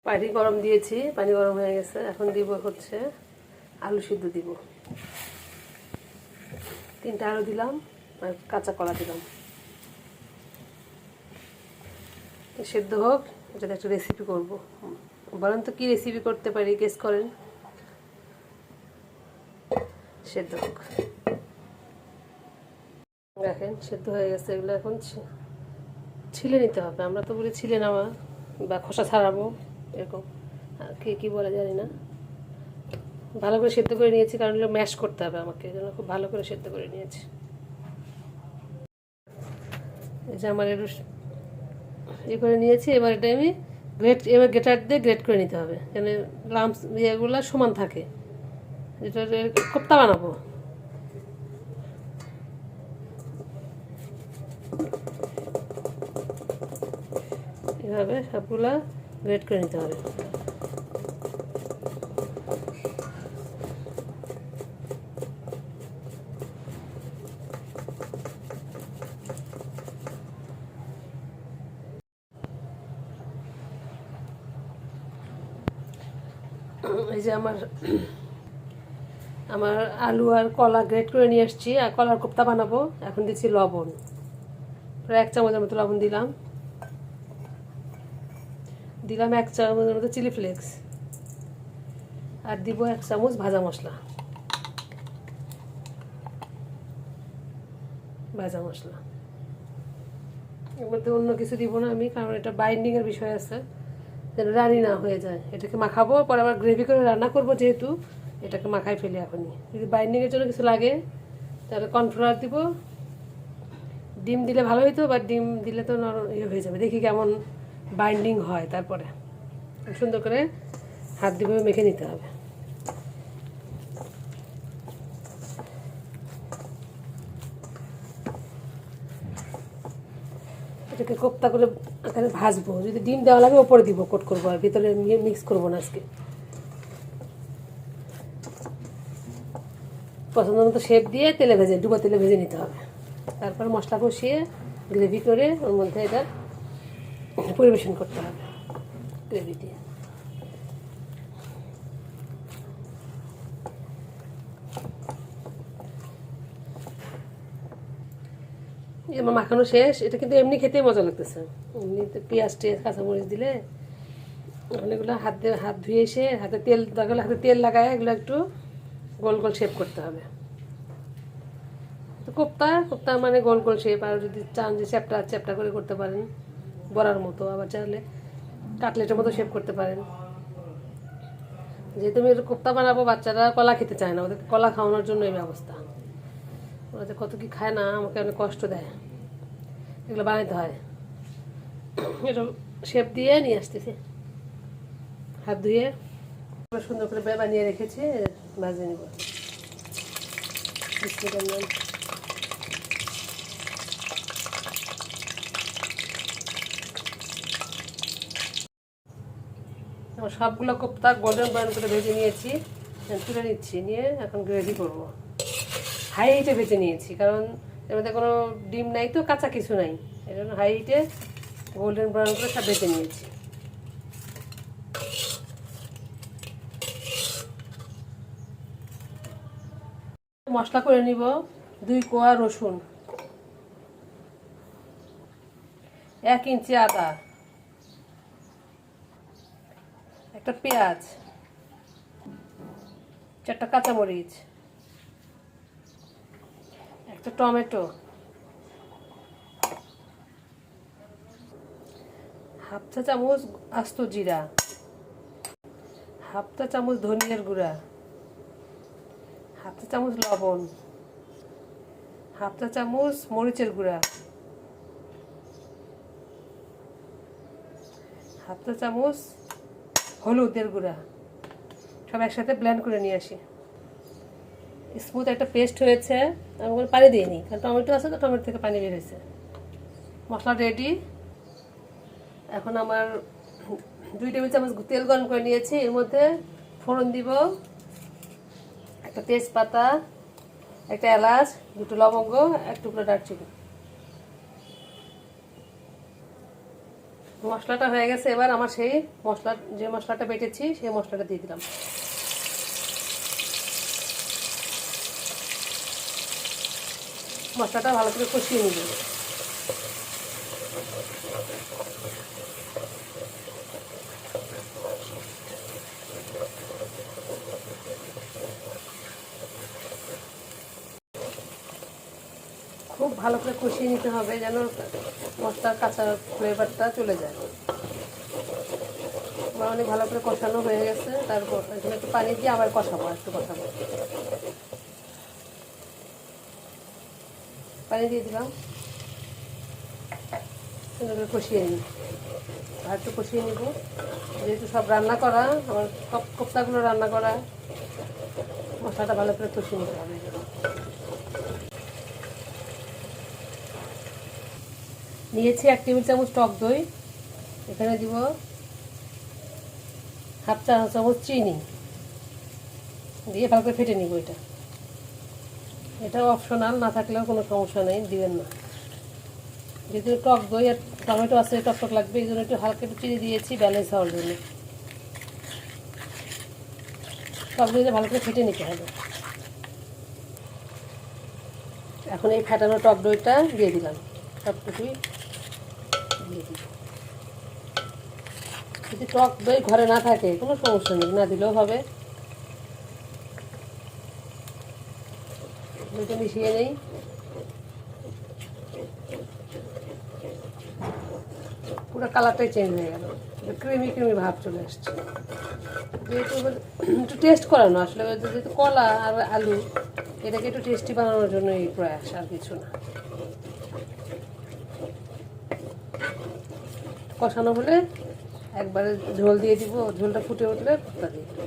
পানি গরম দিয়েছি, পানি গরম হয়ে গেছে। এখন দিব হচ্ছে আলু সিদ্ধ দিব। 3টা আলু দিলাম আর কাঁচা কলা দিলাম। সেদ্ধ হোক, এটাতে একটা রেসিপি করবো। বলেন তো কি রেসিপি করতে পারি, গেস করেন। সেদ্ধ হোক, দেখেন সেদ্ধ হয়ে গেছে। এগুলো এখন ছিলে নিতে হবে। আমরা তো বলি ছিলে নেওয়া বা খোসা ছাড়াবো, এরকম কে কী বলে জানি না। ভালো করে সেদ্ধ করে নিয়েছি, কারণ এগুলো ম্যাশ করতে হবে আমাকে, এই জন্য খুব ভালো করে সেদ্ধ করে নিয়েছি। এই যে আমার একটু করে নিয়েছি। এবার এটা আমি গ্রেটার দিয়ে গ্রেট করে নিতে হবে, যেন লাম্পস ইয়েগুলো সমান থাকে। যেটা কোপ্তা বানাবো, এভাবে সবগুলা গ্রেট করে নিতে হবে। এই যে আমার আমার আলু আর কলা গ্রেট করে নিয়ে আসছি, আর কলার কোপ্তা বানাবো। এখন দিচ্ছি লবণ, প্রায় 1 চামচের মতো লবণ দিলাম। 1 চামচের মতো চিলি ফ্লেক্স, আর দিব 1 চামচ ভাজা মশলা। এর মধ্যে অন্য কিছু দিব না আমি, কারণ এটা বাইন্ডিংয়ের বিষয় আছে, যেন রানি না হয়ে যায়। এটাকে মাখাবো, পরে আবার গ্রেভি করে রান্না করবো, যেহেতু এটাকে মাখাই ফেলি এখনই। যদি বাইন্ডিংয়ের জন্য কিছু লাগে তাহলে কর্নফ্লাওয়ার দিব। ডিম দিলে ভালো হইতো, বা ডিম দিলে তো নরম হয়ে যাবে। দেখি কেমন বাইন্ডিং হয়, তারপরে সুন্দর করে হাত দিয়ে মেখে নিতে হবে। এটাকে কোপ্তা করে এখানে ভাজবো। যদি ডিম দেওয়া লাগে ওপরে দিব, কোট করবো, আর ভিতরে মিক্স করবো না আজকে। পছন্দ মতো শেপ দিয়ে ডুবা তেলে ভেজে নিতে হবে। তারপর মশলা কষিয়ে গ্রেভি করে ওর মধ্যে এটা পরিবেশন করতে হবে গ্রেভি দিয়ে। আমার মাখানো শেষ। এটা কিন্তু এমনি খেতেই মজা লাগতেছে। এমনিতে পেঁয়াজ কাঁচামরিচ দিলে অনেকগুলো হাত ধুয়ে এসে হাতে তেল লাগায় এগুলো একটু গোল গোল শেপ করতে হবে। তো কোপ্তা মানে গোল গোল শেপ। আর যদি চান যে চ্যাপটা করে করতে পারেন বড়ার মতো, আবার চাইলে কাটলেটের মতো শেপ করতে পারেন। যেহেতু আমি কোপ্তা বানাবো, বাচ্চারা কলা খেতে চায় না, ওদের কলা খাওয়ানোর জন্য এই ব্যবস্থা। ওরা যে কত কি খায় না, আমাকে অনেক কষ্ট দেয়। এগুলো বানাইতে হয়। এটা শেপ দিয়ে নিয়ে আসতেছি, হাত ধুয়ে সুন্দর করে বানিয়ে রেখেছি। ভাজে নিব। আমার সবগুলো কোপ্তা গোল্ডেন ব্রাউন করে ভেজে নিয়েছি, তুলে নিচ্ছি। নিয়ে এখন গ্রেভি করবো। হাই হিটে ভেজে নিয়েছি, কারণ এর মধ্যে কোনো ডিম নাই, তো কাঁচা কিছু নাই। এই জন্য হাই হিটে গোল্ডেন ব্রাউন করে সব ভেজে নিয়েছি। মশলা করে নিব। 2 কোয়া রসুন, 1 ইঞ্চি আদা, একটা পেঁয়াজ, 4টা কাঁচামরিচ, একটা টমেটো, হাফ চা চামচ আস্ত জিরা, হাফ চা চামচ ধনিয়ার গুঁড়া, হাফ চা চামচ লবণ, হাফ চা চামচ মরিচের গুঁড়া, হাফ চা চামচ হলুদের গুঁড়া। সব একসাথে ব্লেন্ড করে নিয়ে আসি। স্মুথ একটা পেস্ট হয়েছে। আমি কোনো পানি দিইনি, কারণ টমেটো আছে, তো টমেটো থেকে পানি বের হয়েছে। মশলা রেডি। এখন আমার 2 টেবিল চামচ তেল গরম করে নিয়েছি। এর মধ্যে ফোড়ন দিব, একটা তেজপাতা, একটা এলাচ, 2টো লবঙ্গ, 1 টুকরো দারচিনি। মশলাটা হয়ে গেছে, এবার আমার সেই যে মশলাটা বেটেছি সেই মশলাটা দিয়ে দিলাম। মশলাটা ভালো করে কষিয়ে নিব। খুব ভালো করে কষিয়ে নিতে হবে যেন মশলার কাঁচা ফ্লেভারটা চলে যায়। আমার অনেক ভালো করে কষানো হয়ে গেছে, তারপর এখানে একটু পানি দিয়ে আবার কষাবো, একটু কষাবো। পানি দিয়ে দিলাম, সুন্দর করে কষিয়ে নিই। আর একটু কষিয়ে নিব, যেহেতু সব রান্না করা, আমার কোপ্তাগুলো রান্না করা, মশলাটা ভালো করে কষিয়ে নিতে হবে। নিয়েছি 1 টেবিল চামচ টক দই, এখানে দিব হাফ চা চামচ চিনি দিয়ে ভালো করে ফেটে নিব। এটা অপশনাল, না থাকলেও কোনো সমস্যা নেই, দিবেন না। যেহেতু টক দই আর টমেটো আছে, টক লাগবে, এই জন্য একটু হালকা একটু চিনি দিয়েছি ব্যালেন্স হওয়ার জন্য। টক দইটা ভালো করে ফেটে নিতে হবে। এখন এই ফেটানো টক দইটা দিয়ে দিলাম, সবটুকুই দিয়ে দিই। যদি টক দই ঘরে না থাকে কোনো সমস্যা নেই, না দিলেও হবে। দইটা মিশিয়ে নেই। পুরো কালারটাই চেঞ্জ হয়ে গেল, ক্রিমি ক্রিমি ভাব চলে আসছে। যেহেতু একটু টেস্ট করানো, আসলে যেহেতু কলা আর আলু, এটাকে একটু টেস্টি বানানোর জন্য এই প্রয়াস, আর কিছু না। কষানো হলে একবারে ঝোল দিয়ে দিব, ঝোলটা ফুটে উঠলে ভর্তা দিয়ে দিব।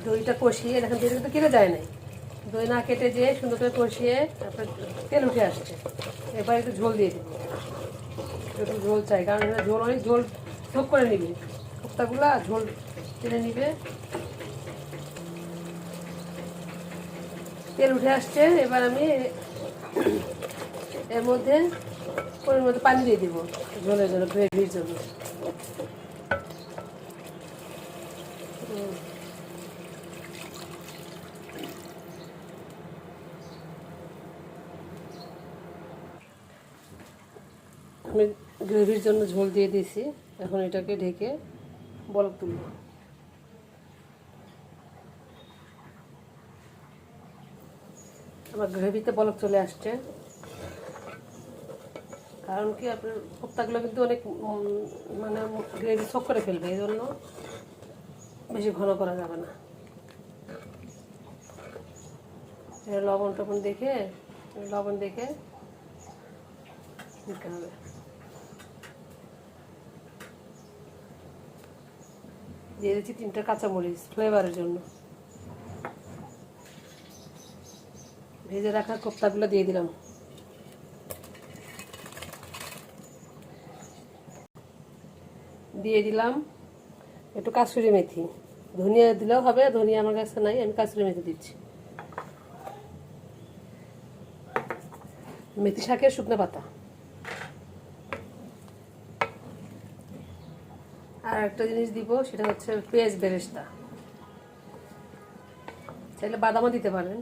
দইটা কষিয়ে দেখেন, দই কিন্তু কেটে যায় নাই, দই না কেটে যেয়ে সুন্দর করে কষিয়ে তারপরে তেল উঠে আসছে। এবার একটু ঝোল দিয়ে দিব, একটু ঝোল চাই, কারণ ঝোল অনেক ঝোল চোখ করে নিবে, কোপ্তাগুলা ঝোল টেনে নিবে। তেল উঠে আসছে, এবার আমি এর মধ্যে পানি দিয়ে দিব ঝোলের জন্য, গ্রেভির জন্য। আমি গ্রেভির জন্য ঝোল দিয়ে দিয়েছি, এখন এটাকে ঢেকে বলক তুলব। আমার গ্রেভিতে বলক চলে আসছে, কারণ কি আপনার কোপ্তাগুলো কিন্তু অনেক মানে গ্রেভি শক করে ফেলবে, এই জন্য বেশি ঘন করা যাবে না। লবণ টবণ দেখে দিতে হবে। দিয়ে দিচ্ছি 3টা কাঁচামরিচ ফ্লেভারের জন্য। ভেজে রাখা কোপ্তাগুলো দিয়ে দিলাম। দিয়ে দিলাম একটু কাসুরি মেথি, ধনিয়া দিলেও হবে, ধনিয়া আমার কাছে নাই, আমি কাসুরি মেথি দিচ্ছি। মেথি শাকের শুকনো পাতা। আর একটা জিনিস দিব, সেটা হচ্ছে পেঁয়াজ বেরেস্তা, চাইলে বাদামও দিতে পারেন,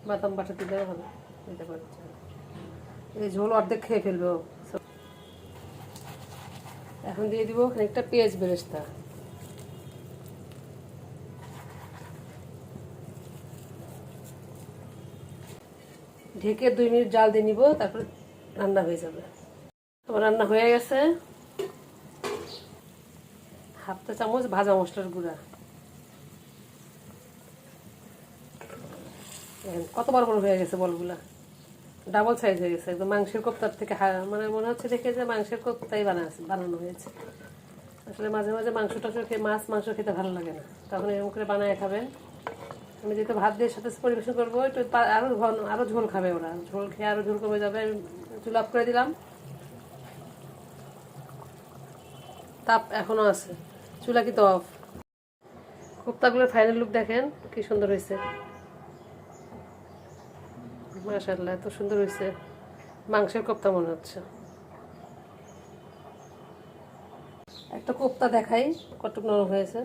বাদাম বাটা দিলেও হবে, দিতে পারেন। এই ঝোল অর্ধেক খেয়ে ফেলবো। এখন দিয়ে দিব খানিকটা পেঁয়াজ বেরেস্তা। ঢেকে 2 মিনিট জাল দিয়ে নিব, তারপর রান্না হয়ে যাবে। তোমার রান্না হয়ে গেছে। হাফ চা চামচ ভাজা মশলার গুঁড়া, কত বড় বড় হয়ে গেছে বলগুলা, ডাবল সাইজ হয়ে গেছে একদম, মাংসের কোপ্তার থেকে মানে মনে হচ্ছে দেখে যে মাংসের কোপ্তাই বানানো হয়েছে। আসলে মাঝে মাঝে মাংস টাংস খেয়ে মাংস খেতে ভালো লাগে না, তখন এরকম করে বানায় খাবেন। আমি যেহেতু ভাত দিয়ে সাথে পরিবেশন করবো, একটু আরো ঝোল খাবে ওরা, ঝোল খেয়ে আরো ঝোল কমে যাবে। আমি চুলা অফ করে দিলাম, তাপ এখনো আছে, চুলা কিন্তু অফ। কোপ্তাগুলোর ফাইনাল লুক দেখেন কি সুন্দর হয়েছে, মাশাআল্লাহ, এত সুন্দর হয়েছে। মাংসের কোপ্তা মনে হচ্ছে। একটা কোপ্তা দেখাই কতটুকু নরম হয়েছে।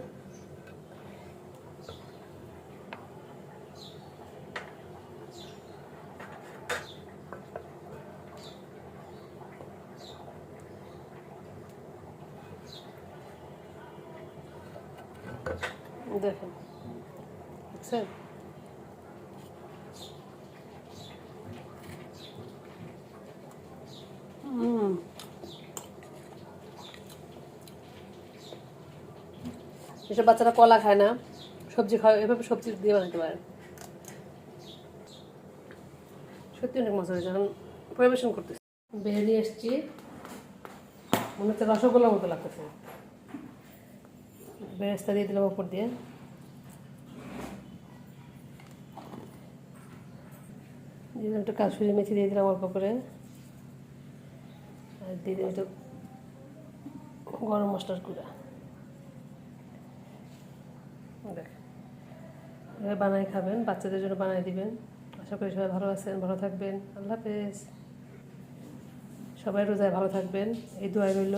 দেখেন, বুঝছেন? যেসব বাচ্চারা কলা খায় না, সবজি খায়, এভাবে সবজি দিয়ে বানাতে পারে। সত্যি অনেক মজা হয়েছে। এখন পরিবেশন করতেছি। বের নিয়ে এসছি, মনে হচ্ছে রসগোল্লার মতো লাগতেছে। বেরেস্তা দিয়ে দিলাম উপর দিয়ে। দিয়ে দিলাম একটু কাসুরি মেথি দিয়ে দিলাম অল্প করে, আর দিয়ে দিলাম একটু গরম মশলার গুঁড়া। দেখ, এভাবে বানাই খাবেন, বাচ্চাদের জন্য বানাই দিবেন। আশা করি সবাই ভালো আছেন, ভালো থাকবেন। আল্লাহ হাফেজ। সবাই রোজায় ভালো থাকবেন, এই দোয়াই রইল।